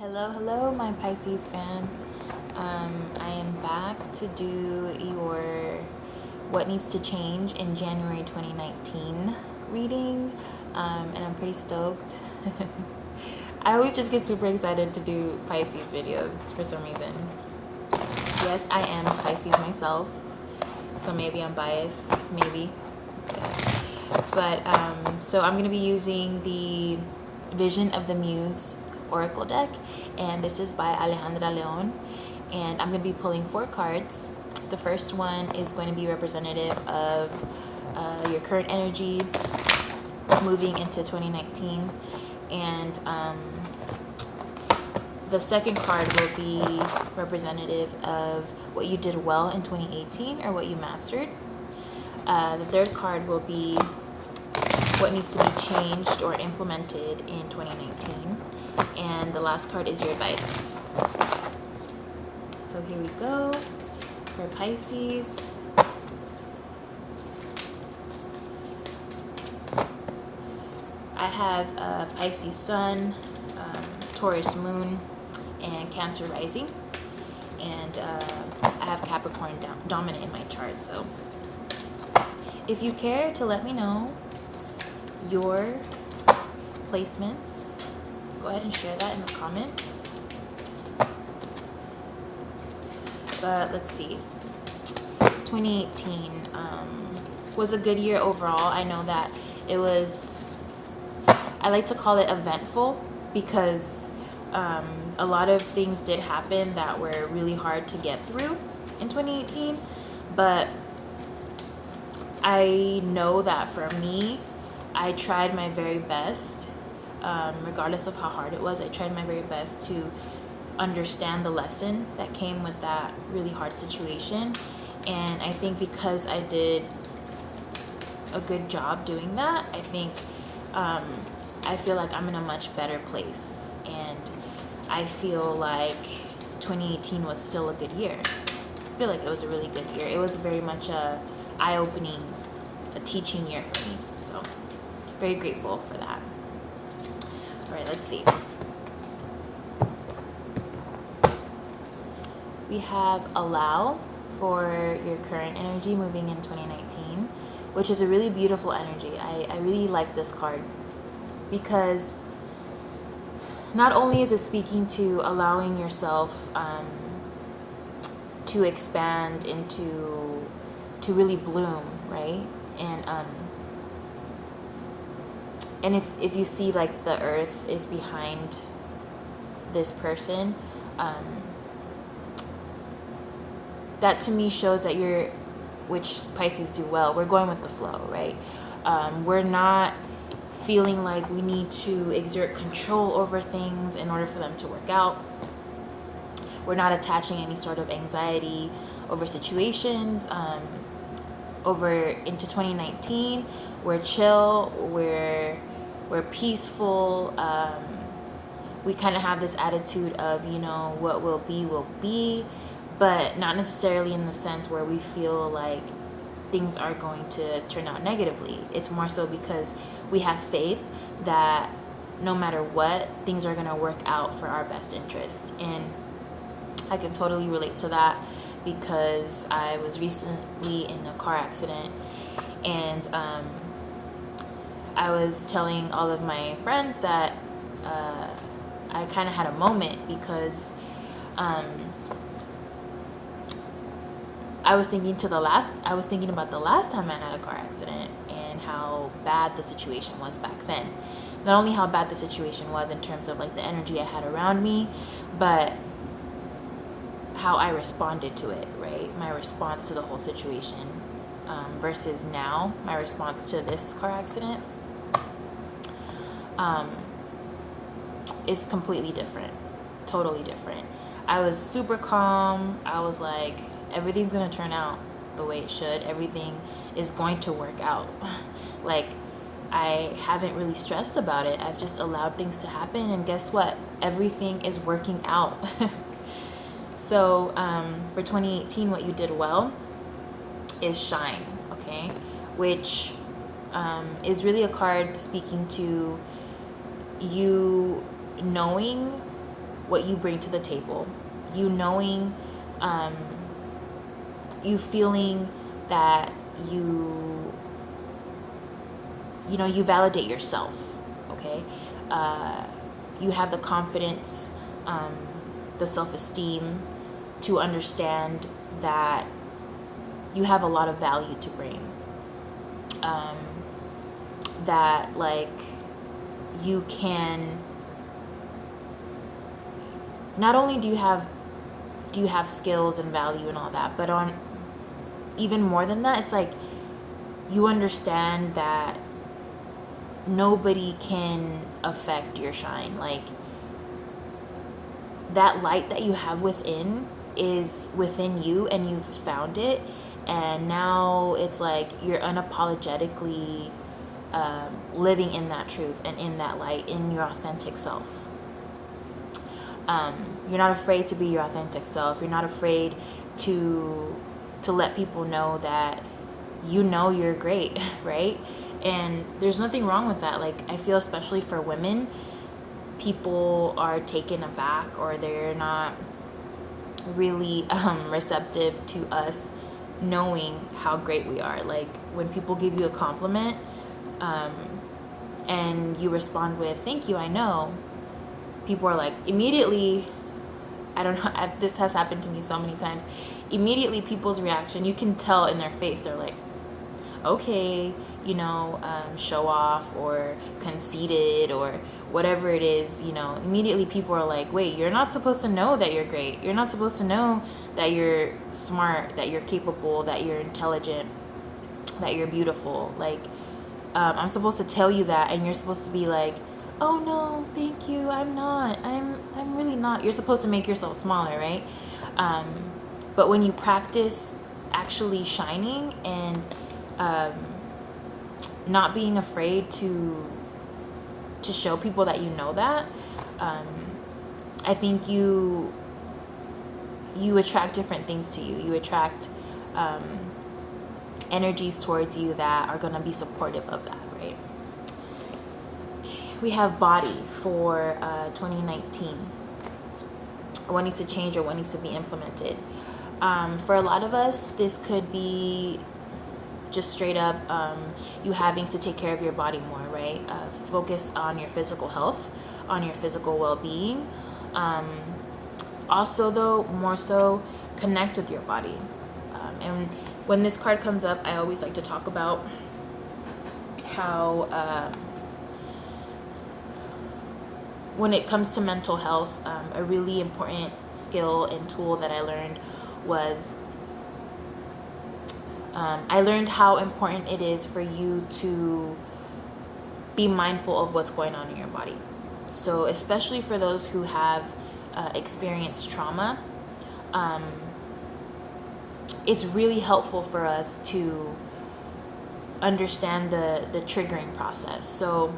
Hello, my Pisces fan. I am back to do your What Needs to Change in January 2019 reading, and I'm pretty stoked. I always just get super excited to do Pisces videos for some reason. Yes, I am a Pisces myself, so maybe I'm biased, maybe. But so I'm going to be using the Vision of the Muse Oracle deck, and this is by Alejandra, and I'm going to be pulling 4 cards. The first one is going to be representative of your current energy moving into 2019, and the second card will be representative of what you did well in 2018 or what you mastered. The third card will be what needs to be changed or implemented in 2019. And the last card is your advice. So here we go for Pisces. I have Pisces Sun, Taurus Moon, and Cancer Rising. And I have Capricorn dominant in my chart. So if you care to let me know your placements, go ahead and share that in the comments. But let's see. 2018 was a good year overall. I know that it was, I like to call it eventful because a lot of things did happen that were really hard to get through in 2018. But I know that for me, I tried my very best, regardless of how hard it was. I tried my very best to understand the lesson that came with that really hard situation. And I think because I did a good job doing that, I think I feel like I'm in a much better place. And I feel like 2018 was still a good year. I feel like it was a really good year. It was very much a eye-opening, a teaching year for me. So very grateful for that. All right, let's see. We have Allow for your current energy moving in 2019, which is a really beautiful energy. I really like this card because not only is it speaking to allowing yourself to expand into, to really bloom, right? And if you see like the earth is behind this person, that to me shows that you're, which Pisces do well, we're going with the flow, right? We're not feeling like we need to exert control over things in order for them to work out. We're not attaching any sort of anxiety over situations. Over into 2019, we're chill, we're peaceful. We kind of have this attitude of, you know, what will be, but not necessarily in the sense where we feel like things are going to turn out negatively. It's more so because we have faith that no matter what, things are going to work out for our best interest. And I can totally relate to that because I was recently in a car accident, and I was telling all of my friends that I kind of had a moment because I was thinking about the last time I had a car accident and how bad the situation was back then. Not only how bad the situation was in terms of like the energy I had around me, but how I responded to it, right? My response to the whole situation versus now, my response to this car accident is completely different, totally different. I was super calm. I was like, everything's gonna turn out the way it should. Everything is going to work out. Like, I haven't really stressed about it. I've just allowed things to happen, and guess what? Everything is working out. So for 2018, what you did well is Shine, okay? Which is really a card speaking to you knowing what you bring to the table, you knowing, you feeling that you know, you validate yourself, okay? You have the confidence, the self-esteem to understand that you have a lot of value to bring. That like you can, not only do you have skills and value and all that, but on even more than that, it's like you understand that nobody can affect your shine. Like that light that you have within is within you, and you've found it, and now it's like you're unapologetically living in that truth and in that light, in your authentic self. You're not afraid to be your authentic self. You're not afraid to let people know that you know you're great, right? And there's nothing wrong with that. Like I feel especially for women, people are taken aback, or they're not really receptive to us knowing how great we are. Like when people give you a compliment, and you respond with "thank you, I know," people are like immediately, I don't know, this has happened to me so many times, immediately people's reaction, you can tell in their face, they're like, okay, you know, show off or conceited or whatever it is, you know. Immediately people are like, wait, you're not supposed to know that you're great. You're not supposed to know that you're smart, that you're capable, that you're intelligent, that you're beautiful. Like, I'm supposed to tell you that, and you're supposed to be like, oh no, thank you, I'm not. I'm really not. You're supposed to make yourself smaller, right? But when you practice actually shining and not being afraid to show people that you know that, I think you attract different things to you. You attract energies towards you that are going to be supportive of that, right? Okay. We have body for 2019. What needs to change or what needs to be implemented? For a lot of us, this could be just straight up you having to take care of your body more, right? Focus on your physical health, on your physical well-being. Also, though, more so, connect with your body. And when this card comes up, I always like to talk about how when it comes to mental health, a really important skill and tool that I learned was I learned how important it is for you to be mindful of what's going on in your body. So especially for those who have experienced trauma, it's really helpful for us to understand the triggering process. So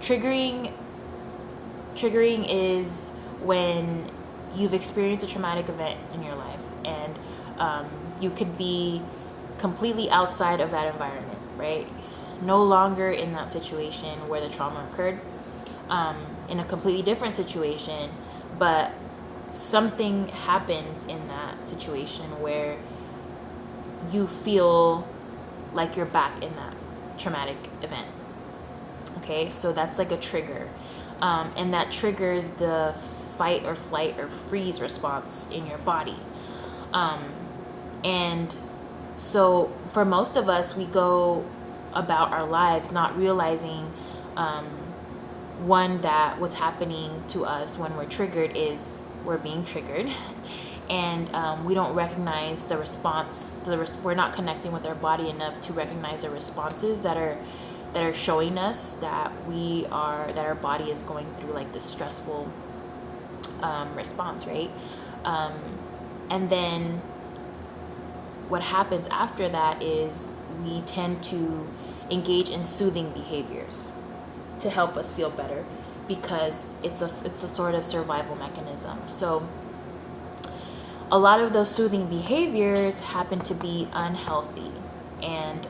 triggering is when you've experienced a traumatic event in your life, and you could be completely outside of that environment, right? No longer in that situation where the trauma occurred, in a completely different situation, but something happens in that situation where you feel like you're back in that traumatic event. Okay, so that's like a trigger, and that triggers the fight or flight or freeze response in your body. And so for most of us, we go about our lives not realizing, one, that what's happening to us when we're triggered is we're being triggered, and we don't recognize the response. We're not connecting with our body enough to recognize the responses that are showing us that our body is going through like this stressful response, right? And then what happens after that is we tend to engage in soothing behaviors to help us feel better, because it's a sort of survival mechanism. So a lot of those soothing behaviors happen to be unhealthy. And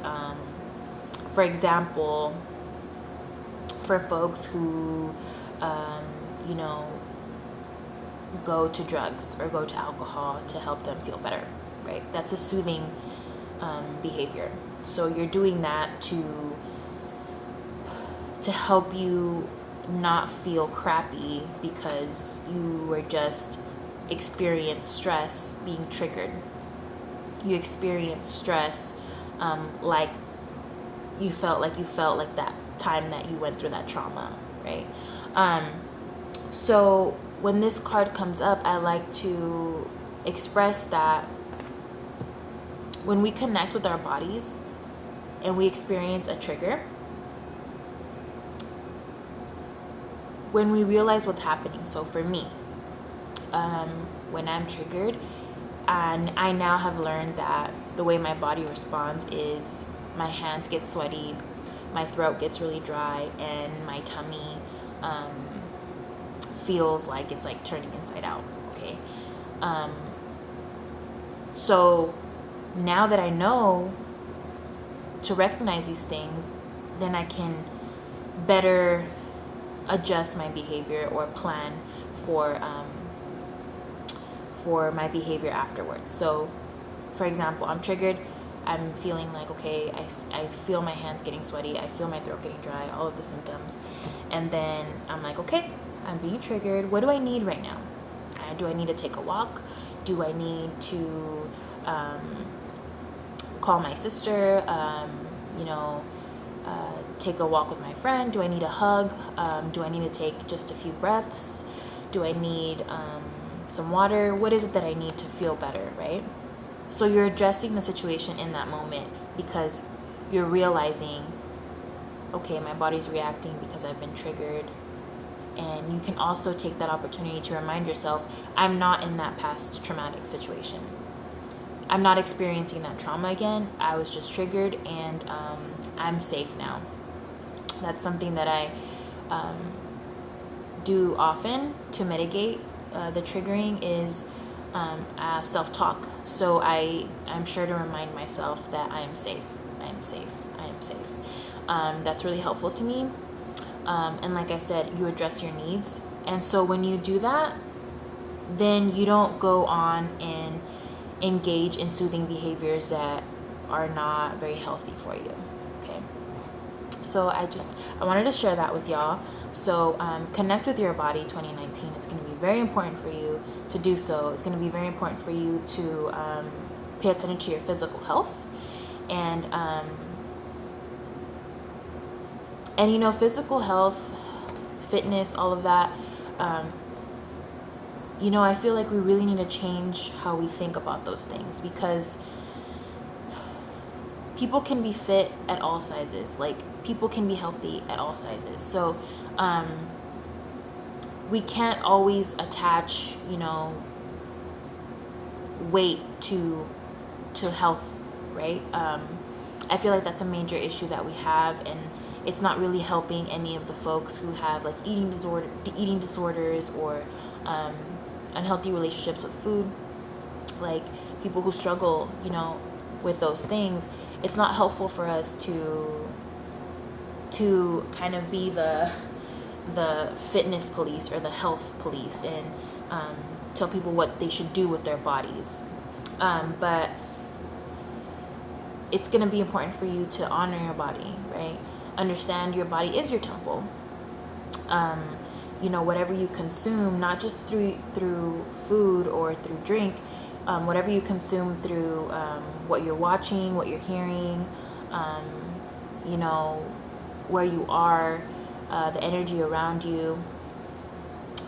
for example, for folks who you know, go to drugs or go to alcohol to help them feel better, right? That's a soothing behavior. So you're doing that to help you not feel crappy because you were just experience stress being triggered. You experience stress like you felt like that time that you went through that trauma, right? So when this card comes up, I like to express that when we connect with our bodies and we experience a trigger, when we realize what's happening. So for me, when I'm triggered, and I now have learned that the way my body responds is my hands get sweaty, my throat gets really dry, and my tummy feels like it's like turning inside out, okay? So now that I know to recognize these things, then I can better adjust my behavior or plan for my behavior afterwards. So for example, I'm triggered, I'm feeling like, okay, I feel my hands getting sweaty, I feel my throat getting dry, all of the symptoms. And then I'm like, okay, I'm being triggered. What do I need right now? Do I need to take a walk? Do I need to call my sister? Take a walk with my friend? Do I need a hug? Do I need to take just a few breaths? Do I need some water? What is it that I need to feel better, right? So you're addressing the situation in that moment because you're realizing, okay, my body's reacting because I've been triggered. And you can also take that opportunity to remind yourself, I'm not in that past traumatic situation. I'm not experiencing that trauma again. I was just triggered, and I'm safe now. That's something that I do often to mitigate the triggering is self-talk. So I'm sure to remind myself that I am safe. I am safe. I am safe. That's really helpful to me. And like I said, you address your needs. And so when you do that, then you don't go on and engage in soothing behaviors that are not very healthy for you. Okay. So I wanted to share that with y'all. So connect with your body 2019. It's going to be very important for you to do so. It's going to be very important for you to pay attention to your physical health. And physical health, fitness, all of that, I feel like we really need to change how we think about those things, because people can be fit at all sizes. Like, people can be healthy at all sizes. So we can't always attach, weight to health, right? I feel like that's a major issue that we have, and it's not really helping any of the folks who have like eating disorders or unhealthy relationships with food, like people who struggle, with those things. It's not helpful for us to kind of be the fitness police or the health police and tell people what they should do with their bodies. But it's going to be important for you to honor your body, right? Understand your body is your temple. Whatever you consume, not just through food or through drink, whatever you consume through what you're watching, what you're hearing, where you are, the energy around you,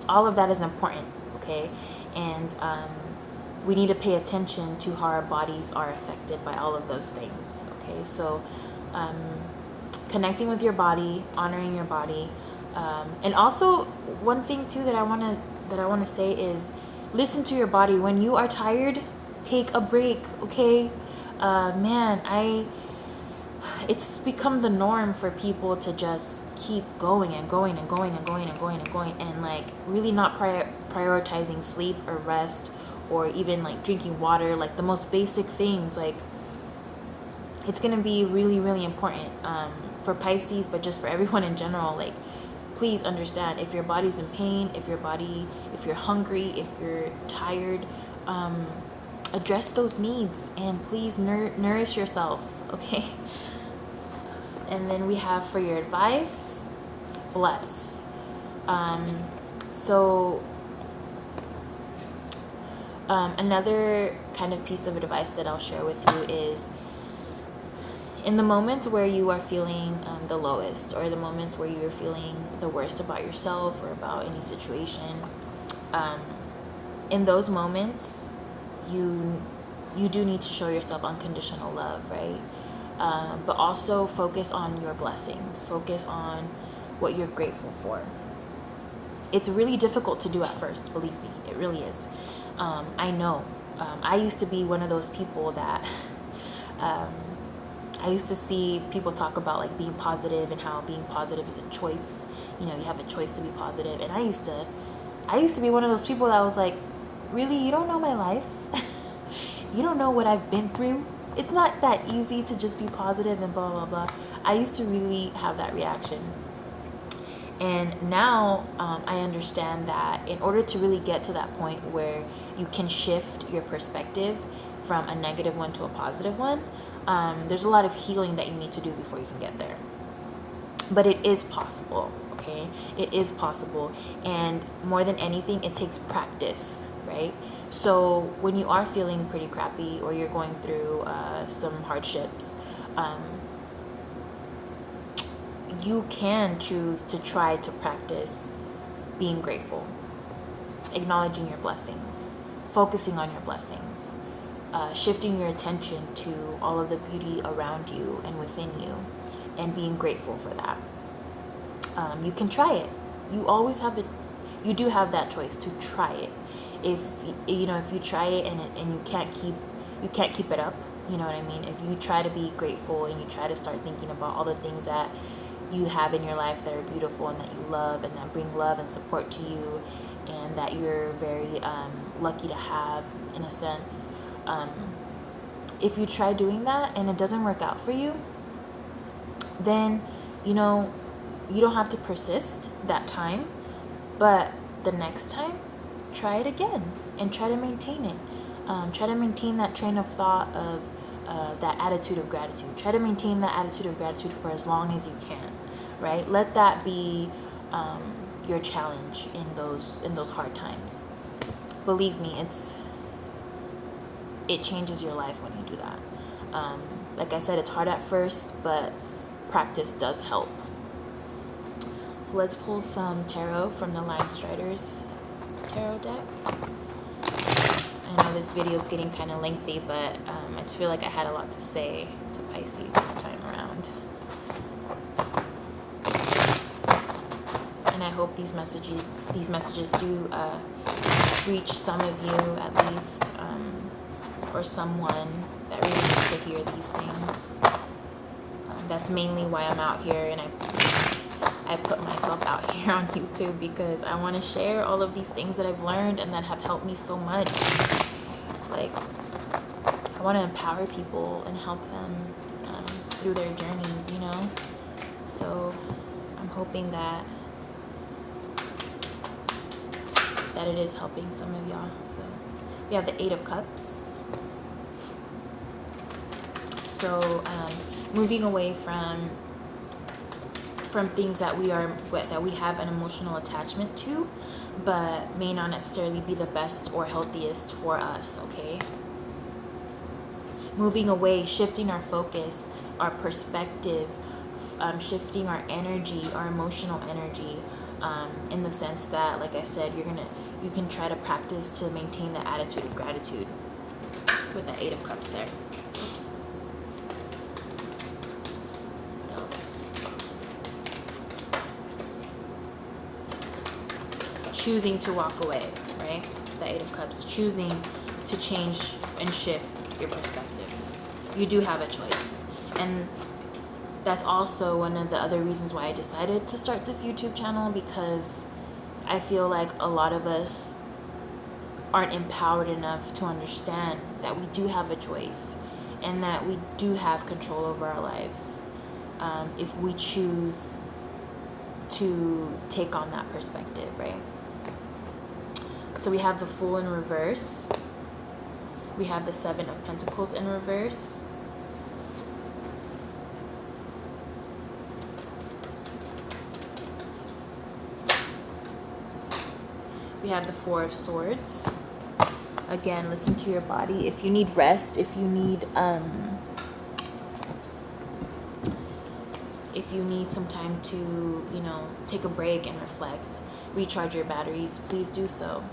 all of that is important, okay? And we need to pay attention to how our bodies are affected by all of those things, okay? So connecting with your body, honoring your body, and also one thing too that I want to say is listen to your body. When you are tired, take a break, okay? It's become the norm for people to just keep going and going and going and going and going and going, and like really not prioritizing sleep or rest, or even like drinking water, like the most basic things. Like, it's going to be really, really important for Pisces, but just for everyone in general. Like, please understand, if your body's in pain, if you're hungry, if you're tired, address those needs, and please nourish yourself, okay? And then we have for your advice, bless. Another kind of piece of advice that I'll share with you is, in the moments where you are feeling the lowest, or the moments where you're feeling the worst about yourself or about any situation, in those moments, you do need to show yourself unconditional love, right? But also focus on your blessings. Focus on what you're grateful for. It's really difficult to do at first, believe me. It really is. I know. I used to be one of those people that I used to see people talk about like being positive, and how being positive is a choice. You know, you have a choice to be positive. And I used to be one of those people that was like, really, you don't know my life? You don't know what I've been through? It's not that easy to just be positive and blah, blah, blah. I used to really have that reaction. And now I understand that in order to really get to that point where you can shift your perspective from a negative one to a positive one, there's a lot of healing that you need to do before you can get there. But it is possible, okay? It is possible. And more than anything, it takes practice, right? So when you are feeling pretty crappy, or you're going through some hardships, you can choose to try to practice being grateful, acknowledging your blessings, focusing on your blessings, shifting your attention to all of the beauty around you and within you, and being grateful for that. You can try it. You always have it. You do have that choice to try it. If you try it and you can't keep it up, you know what I mean? If you try to be grateful and you try to start thinking about all the things that you have in your life that are beautiful and that you love and that bring love and support to you, and that you're very lucky to have, in a sense, if you try doing that and it doesn't work out for you, then you don't have to persist that time, but the next time, try it again and try to maintain it. Try to maintain that train of thought of that attitude of gratitude. Try to maintain that attitude of gratitude for as long as you can, right? Let that be your challenge in those hard times. Believe me, it changes your life when you do that. Like I said, it's hard at first, but practice does help. So let's pull some tarot from the Linestrider's tarot deck. I know this video is getting kind of lengthy, but I just feel like I had a lot to say to Pisces this time around. And I hope these messages do reach some of you at least, or someone that really needs to hear these things. That's mainly why I'm out here, and I put myself out here on YouTube, because I want to share all of these things that I've learned and that have helped me so much. Like, I want to empower people and help them through their journeys, So I'm hoping that it is helping some of y'all. So we have the 8 of Cups. So moving away from things that we have an emotional attachment to, but may not necessarily be the best or healthiest for us, okay? Moving away, shifting our focus, our perspective, shifting our energy, our emotional energy, in the sense that, like I said, you can try to practice to maintain the attitude of gratitude with the 8 of Cups there. Choosing to walk away, right? The 8 of Cups, choosing to change and shift your perspective. You do have a choice. And that's also one of the other reasons why I decided to start this YouTube channel, because I feel like a lot of us aren't empowered enough to understand that we do have a choice and that we do have control over our lives, if we choose to take on that perspective, right? So we have the Fool in reverse. We have the Seven of Pentacles in reverse. We have the Four of Swords. Again, listen to your body. If you need rest, if you need some time to, you know, take a break and reflect, recharge your batteries, please do so.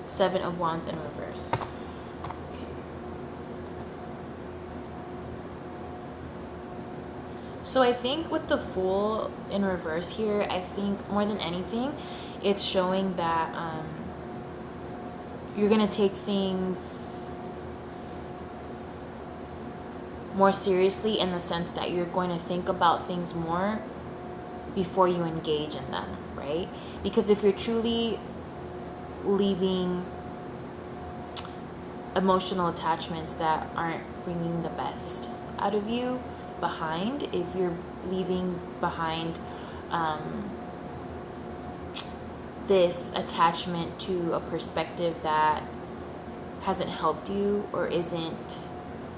Seven of Wands in reverse. Okay. So I think with the Fool in reverse here, I think more than anything, it's showing that you're going to take things more seriously, in the sense that you're going to think about things more before you engage in them, right? Because if you're truly leaving emotional attachments that aren't bringing the best out of you behind, if you're leaving behind this attachment to a perspective that hasn't helped you or isn't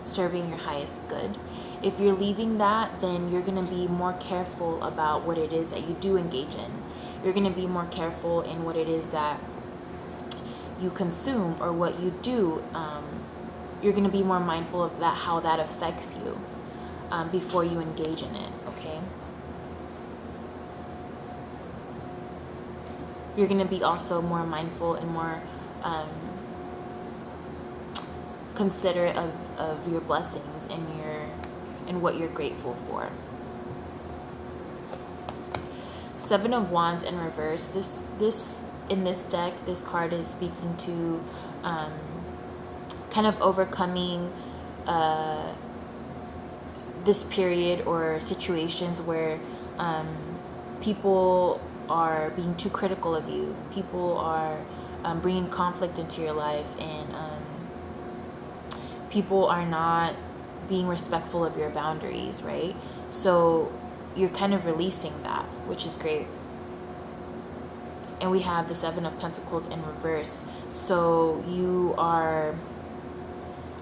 serving your highest good, if you're leaving that, then you're going to be more careful about what it is that you do engage in. You're going to be more careful in what it is that you consume or what you do. You're going to be more mindful of that, how that affects you, before you engage in it, okay? You're going to be also more mindful and more considerate of your blessings and what you're grateful for. Seven of Wands in reverse. This in this deck, this card is speaking to kind of overcoming this period or situations where people are being too critical of you. People are bringing conflict into your life, and people are not being respectful of your boundaries, right? So you're kind of releasing that, which is great. And we have the Seven of Pentacles in reverse. So you are,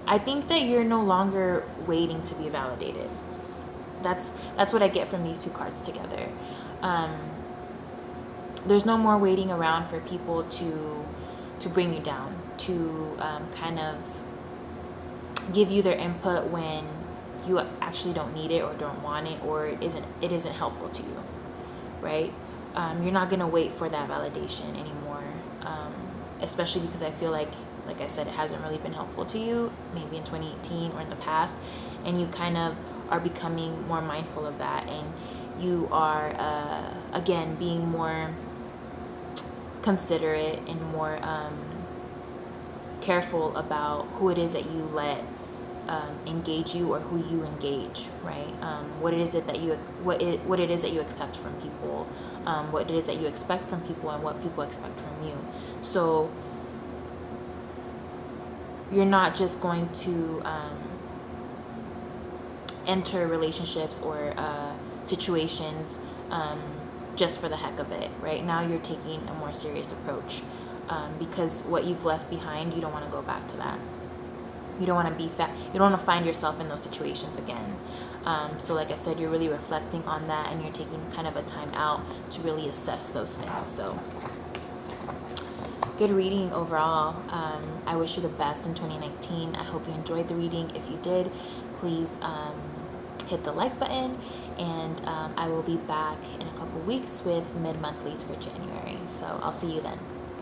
I think that you're no longer waiting to be validated. That's what I get from these two cards together. There's no more waiting around for people to bring you down, to kind of give you their input when you actually don't need it or don't want it, or it isn't helpful to you, right? You're not going to wait for that validation anymore, especially because I feel like I said, it hasn't really been helpful to you, maybe in 2018 or in the past, and you kind of are becoming more mindful of that, and you are, again, being more considerate and more careful about who it is that you let engage you, or who you engage, right? What it is that you accept from people, what it is that you expect from people, and what people expect from you. So you're not just going to enter relationships or situations just for the heck of it. Right now you're taking a more serious approach, because what you've left behind, you don't want to go back to that. You don't want to you don't want to find yourself in those situations again. So like I said, you're really reflecting on that, and you're taking kind of a time out to really assess those things. So good reading overall. I wish you the best in 2019. I hope you enjoyed the reading. If you did, please hit the like button, and I will be back in a couple weeks with mid-monthlies for January. So I'll see you then.